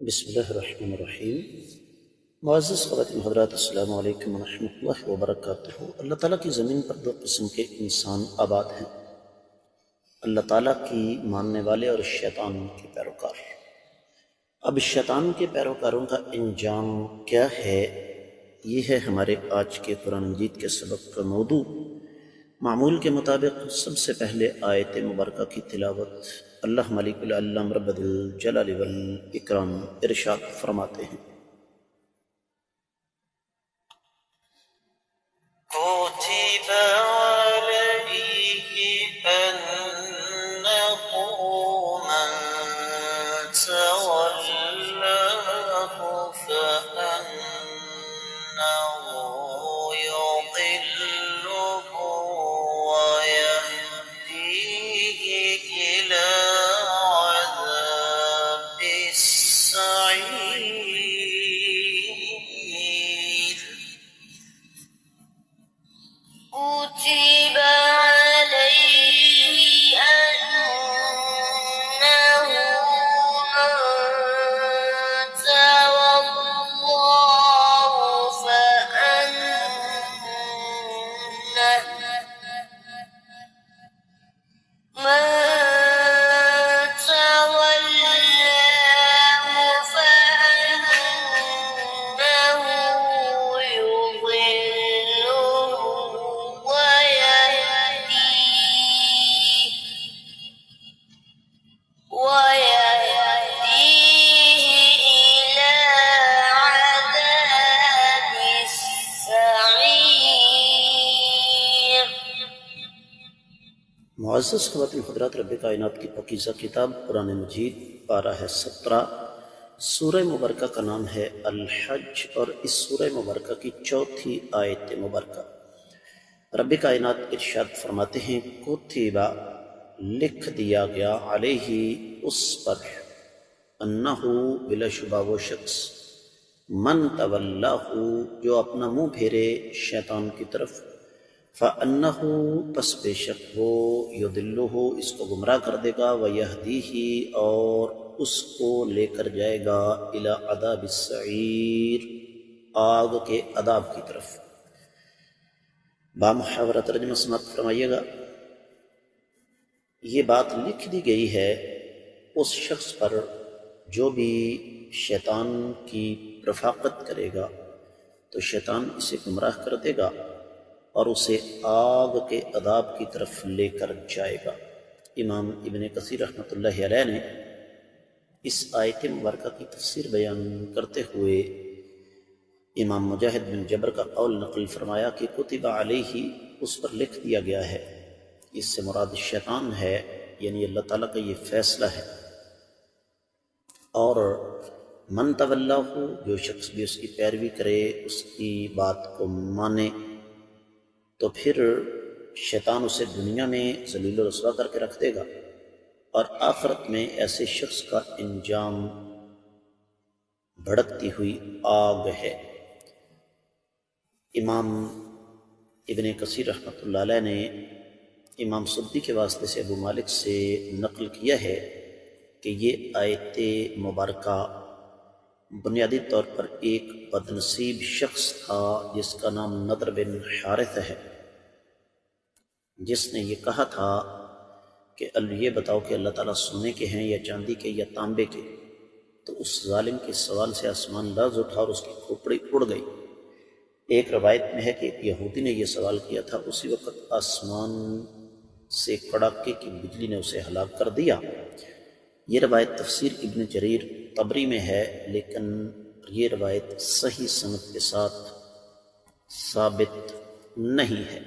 بسم اللہ الرحمن الرحیم۔ معزز خواتین حضرات، السلام علیکم ورحمۃ اللہ وبرکاتہ۔ اللہ تعالیٰ کی زمین پر دو قسم کے انسان آباد ہیں، اللہ تعالیٰ کی ماننے والے اور شیطان کے پیروکار۔ اب شیطان کے پیروکاروں کا انجام کیا ہے، یہ ہے ہمارے آج کے قرآن مجید کے سبق کا موضوع۔ معمول کے مطابق سب سے پہلے آیت مبارکہ کی تلاوت اللہ ملک العلم رب الجلال والاکرام ارشاد فرماتے ہیں۔ كتب عليه أنه من تولاه فأنه يضله ويهديه إلى عذاب السعير. كتب عليه أنه من تولاه يضله ويهديه إلى عذاب السعير. معزز خواتین حضرات، رب کائنات کی پاکیزہ کتاب قرآن مجید پارہ ہے 17، سورہ مبارکہ کا نام ہے الحج، اور اس سورہ مبارکہ کی چوتھی آیت مبارکہ۔ رب کائنات ارشاد فرماتے ہیں، کتبہ لکھ دیا گیا، علیہ اس پر، انہو بلا شبہ وہ شخص، من تولاہ جو اپنا منہ پھیرے شیطان کی طرف، فَأَنَّهُ پس بے شک وہ، یضلہ اس کو گمراہ کر دے گا، وَيَهْدِيهِ اور اس کو لے کر جائے گا، الی عذاب السعیر آگ کے عذاب کی طرف۔ بامحاورہ ترجمہ سماعت فرمائیے گا۔ یہ بات لکھ دی گئی ہے اس شخص پر جو بھی شیطان کی رفاقت کرے گا تو شیطان اسے گمراہ کر دے گا اور اسے آگ کے عذاب کی طرف لے کر جائے گا۔ امام ابن کثیر رحمۃ اللہ علیہ نے اس آیت مبارکہ کی تفسیر بیان کرتے ہوئے امام مجاہد بن جبر کا قول نقل فرمایا کہ کتب علیہ اس پر لکھ دیا گیا ہے، اس سے مراد شیطان ہے، یعنی اللہ تعالیٰ کا یہ فیصلہ ہے۔ اور من تولاہ جو شخص بھی اس کی پیروی کرے، اس کی بات کو مانے، تو پھر شیطان اسے دنیا میں ذلیل و رسوا کر کے رکھ دے گا، اور آخرت میں ایسے شخص کا انجام بھڑکتی ہوئی آگ ہے۔ امام ابن کثیر رحمۃ اللہ علیہ نے امام سدی کے واسطے سے ابو مالک سے نقل کیا ہے کہ یہ آیت مبارکہ بنیادی طور پر ایک بدنصیب شخص تھا جس کا نام نضر بن حارث ہے، جس نے یہ کہا تھا کہ یہ بتاؤ کہ اللہ تعالیٰ سونے کے ہیں یا چاندی کے یا تانبے کے؟ تو اس ظالم کے سوال سے آسمان لرز اٹھا اور اس کی کھوپڑی اڑ گئی۔ ایک روایت میں ہے کہ ایک یہودی نے یہ سوال کیا تھا، اسی وقت آسمان سے کڑاکے کی بجلی نے اسے ہلاک کر دیا۔ یہ روایت تفسیر ابن جریر طبری میں ہے، لیکن یہ روایت صحیح سند کے ساتھ ثابت نہیں ہے۔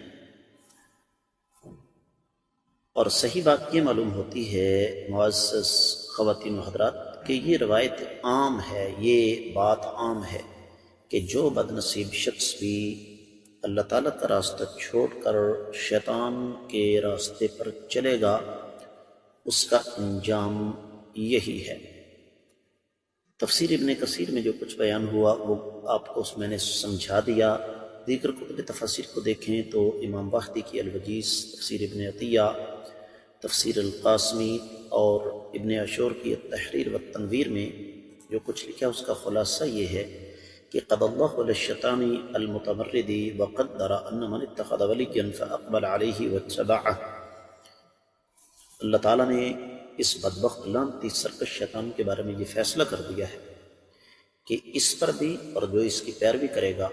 اور صحیح بات یہ معلوم ہوتی ہے معزز خواتین و حضرات کہ یہ روایت عام ہے، یہ بات عام ہے کہ جو بدنصیب شخص بھی اللہ تعالیٰ کا راستہ چھوڑ کر شیطان کے راستے پر چلے گا، اس کا انجام یہی ہے۔ تفسیر ابن کثیر میں جو کچھ بیان ہوا وہ آپ کو اس میں نے سمجھا دیا۔ دیگر کتب تفاسیر کو دیکھیں تو امام واحدی کی الوجیز، تفسیر ابن عطیہ، تفسیر القاسمی اور ابن عاشور کی التحریر والتنویر میں جو کچھ لکھا اس کا خلاصہ یہ ہے کہ قد اللہ للشیطان المتمرد وقدر ان من اتخذ ولیا فاقبل علیہ واتبعہ، اللہ تعالیٰ نے اس بدبخت لعنتی سرکش شیطان کے بارے میں یہ فیصلہ کر دیا ہے کہ اس پر بھی اور جو اس کی پیروی کرے گا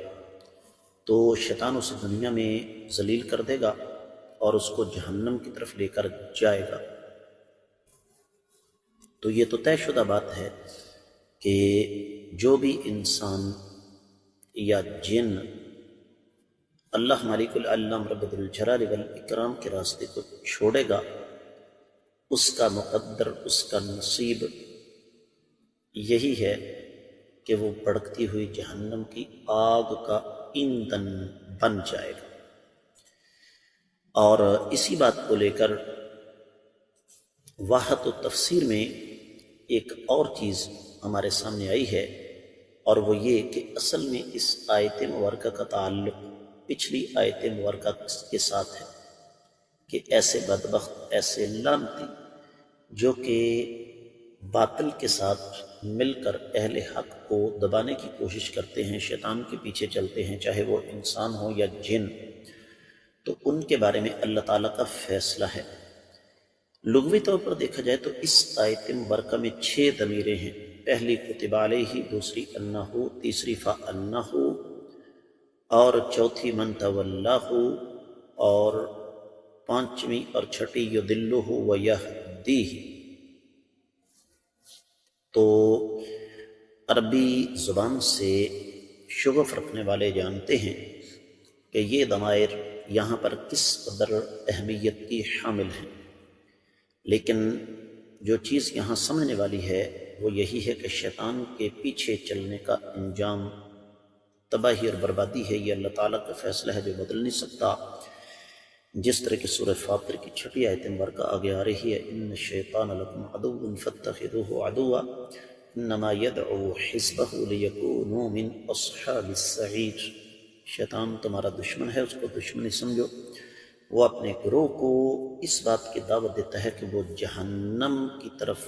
تو شیطان اسے دنیا میں ذلیل کر دے گا اور اس کو جہنم کی طرف لے کر جائے گا۔ تو یہ تو طے شدہ بات ہے کہ جو بھی انسان یا جن اللہ مالک العلم رب الجلال والاکرام کے راستے کو چھوڑے گا، اس کا مقدر، اس کا نصیب یہی ہے کہ وہ بھڑکتی ہوئی جہنم کی آگ کا ایندھن بن جائے گا۔ اور اسی بات کو لے کر واحد و تفسیر میں ایک اور چیز ہمارے سامنے آئی ہے، اور وہ یہ کہ اصل میں اس آیت مبارکہ کا تعلق پچھلی آیت مبارکہ کے ساتھ ہے کہ ایسے بدبخت، ایسے لعنتی جو کہ باطل کے ساتھ مل کر اہل حق کو دبانے کی کوشش کرتے ہیں، شیطان کے پیچھے چلتے ہیں، چاہے وہ انسان ہو یا جن، تو ان کے بارے میں اللہ تعالیٰ کا فیصلہ ہے۔ لغوی طور پر دیکھا جائے تو اس آیت مبارکہ میں 6 ضمیریں ہیں، پہلی کتب علیہ، دوسری انہ، تیسری فانہ، اور چوتھی من تولاہ، اور پانچویں اور چھٹی یضلہ ویہدیہ۔ تو عربی زبان سے شغف رکھنے والے جانتے ہیں کہ یہ ضمائر یہاں پر کس قدر اہمیت کی حامل ہیں، لیکن جو چیز یہاں سمجھنے والی ہے وہ یہی ہے کہ شیطان کے پیچھے چلنے کا انجام تباہی اور بربادی ہے۔ یہ اللہ تعالیٰ کا فیصلہ ہے جو بدل نہیں سکتا، جس طرح کہ سورہ فاطر کی 6 آیت مبارکہ آگے آ رہی ہے، ان الشیطان لکم عدو فاتخذوہ عدوا انما یدعو حزبہ لیکونوا من اصحاب السعیر۔ شیطان تمہارا دشمن ہے، اس کو دشمنی سمجھو، وہ اپنے گروہ کو اس بات کی دعوت دیتا ہے کہ وہ جہنم کی طرف،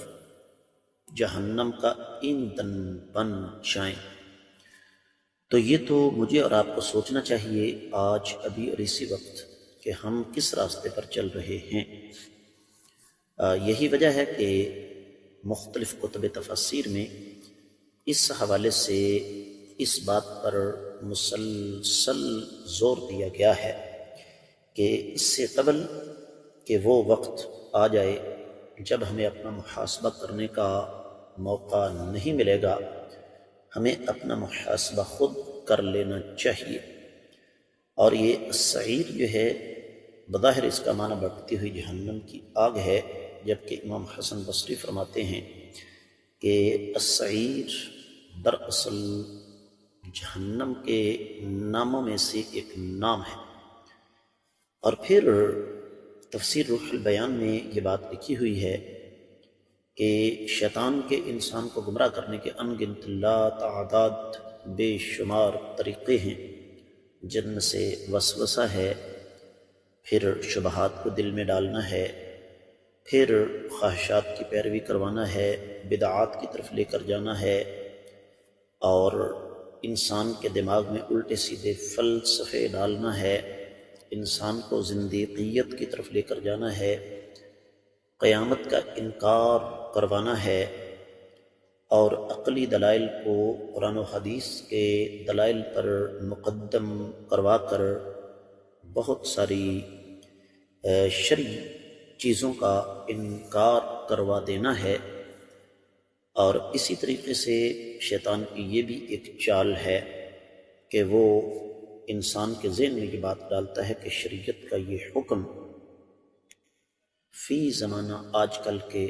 جہنم کا ایندھن بن جائیں۔ تو یہ تو مجھے اور آپ کو سوچنا چاہیے آج ابھی اور اسی وقت کہ ہم کس راستے پر چل رہے ہیں۔ یہی وجہ ہے کہ مختلف کتب تفسیر میں اس حوالے سے اس بات پر مسلسل زور دیا گیا ہے کہ اس سے قبل کہ وہ وقت آ جائے جب ہمیں اپنا محاسبہ کرنے کا موقع نہیں ملے گا، ہمیں اپنا محاسبہ خود کر لینا چاہیے۔ اور یہ السعیر جو ہے بظاہر اس کا معنی بھڑکتی ہوئی جہنم کی آگ ہے، جبکہ امام حسن بصری فرماتے ہیں کہ السعیر دراصل جہنم کے ناموں میں سے ایک نام ہے۔ اور پھر تفسیر روح البیان میں یہ بات لکھی ہوئی ہے کہ شیطان کے انسان کو گمراہ کرنے کے انگنت لا تعداد بے شمار طریقے ہیں، جن میں سے وسوسہ ہے، پھر شبہات کو دل میں ڈالنا ہے، پھر خواہشات کی پیروی کروانا ہے، بدعات کی طرف لے کر جانا ہے، اور انسان کے دماغ میں الٹے سیدھے فلسفے ڈالنا ہے، انسان کو زندیقیت کی طرف لے کر جانا ہے، قیامت کا انکار کروانا ہے، اور عقلی دلائل کو قرآن و حدیث کے دلائل پر مقدم کروا کر بہت ساری شرعی چیزوں کا انکار کروا دینا ہے۔ اور اسی طریقے سے شیطان کی یہ بھی ایک چال ہے کہ وہ انسان کے ذہن میں یہ بات ڈالتا ہے کہ شریعت کا یہ حکم فی زمانہ آج کل کے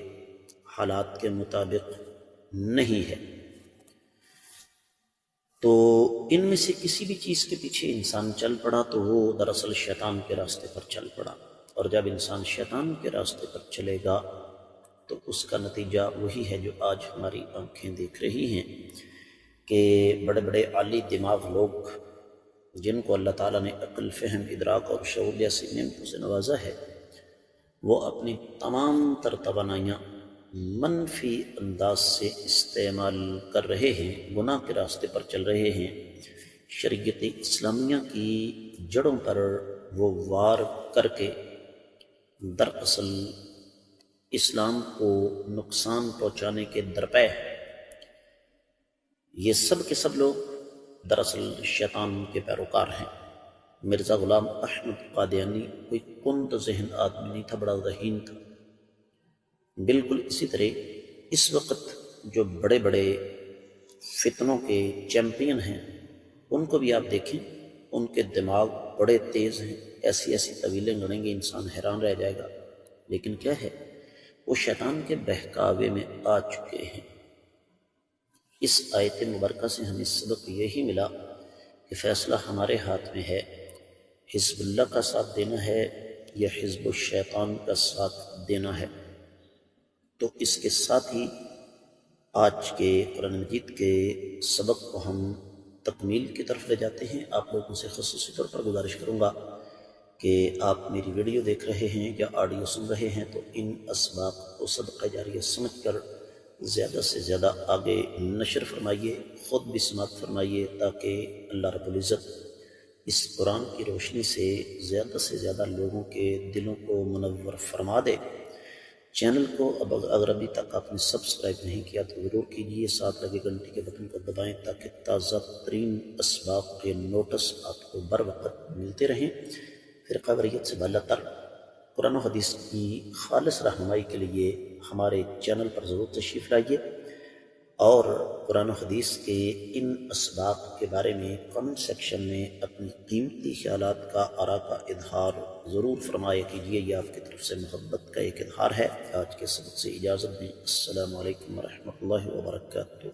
حالات کے مطابق نہیں ہے۔ تو ان میں سے کسی بھی چیز کے پیچھے انسان چل پڑا تو وہ دراصل شیطان کے راستے پر چل پڑا، اور جب انسان شیطان کے راستے پر چلے گا تو اس کا نتیجہ وہی ہے جو آج ہماری آنکھیں دیکھ رہی ہیں کہ بڑے بڑے عالی دماغ لوگ جن کو اللہ تعالیٰ نے عقل، فہم، ادراک اور شعور جیسی نعمتوں سے نوازا ہے، وہ اپنی تمام تر توانائیاں منفی انداز سے استعمال کر رہے ہیں، گناہ کے راستے پر چل رہے ہیں، شریعت اسلامیہ کی جڑوں پر وہ وار کر کے دراصل اسلام کو نقصان پہنچانے کے درپے ہیں۔ یہ سب کے سب لوگ دراصل شیطان کے پیروکار ہیں۔ مرزا غلام احمد قادیانی کوئی کند ذہن آدمی نہیں تھا، بڑا ذہین تھا۔ بالکل اسی طرح اس وقت جو بڑے بڑے فتنوں کے چیمپئن ہیں ان کو بھی آپ دیکھیں، ان کے دماغ بڑے تیز ہیں، ایسی ایسی طویلیں گڑیں گے انسان حیران رہ جائے گا، لیکن کیا ہے، وہ شیطان کے بہکاوے میں آ چکے ہیں۔ اس آیت مبارکہ سے ہمیں سبق یہی ملا کہ فیصلہ ہمارے ہاتھ میں ہے، حزب اللہ کا ساتھ دینا ہے یا حزب الشیطان کا ساتھ دینا ہے۔ تو اس کے ساتھ ہی آج کے قرآن مجید کے سبق کو ہم تکمیل کی طرف لے جاتے ہیں۔ آپ لوگوں سے خصوصی طور پر گزارش کروں گا کہ آپ میری ویڈیو دیکھ رہے ہیں یا آڈیو سن رہے ہیں تو ان اسباق کو صدقہ جاریہ سمجھ کر زیادہ سے زیادہ آگے نشر فرمائیے، خود بھی سماعت فرمائیے، تاکہ اللہ رب العزت اس قرآن کی روشنی سے زیادہ لوگوں کے دلوں کو منور فرما دے۔ چینل کو اگر ابھی تک آپ نے سبسکرائب نہیں کیا تو ضرور کیجیے، ساتھ لگے گھنٹی کے بٹن کو دبائیں تاکہ تازہ ترین اسباق کے نوٹس آپ کو بر وقت ملتے رہیں۔ فرقہ واریت سے بالا تر قرآن و حدیث کی خالص رہنمائی کے لیے ہمارے چینل پر ضرور تشریف لائیے، اور قرآن و حدیث کے ان اسباق کے بارے میں کمنٹ سیکشن میں اپنی قیمتی خیالات کا، آراء کا اظہار ضرور فرمایا کیجیے۔ یہ آپ کی طرف سے محبت کا ایک اظہار ہے۔ آج کے سبق سے اجازت دیں۔ السلام علیکم ورحمۃ اللہ وبرکاتہ۔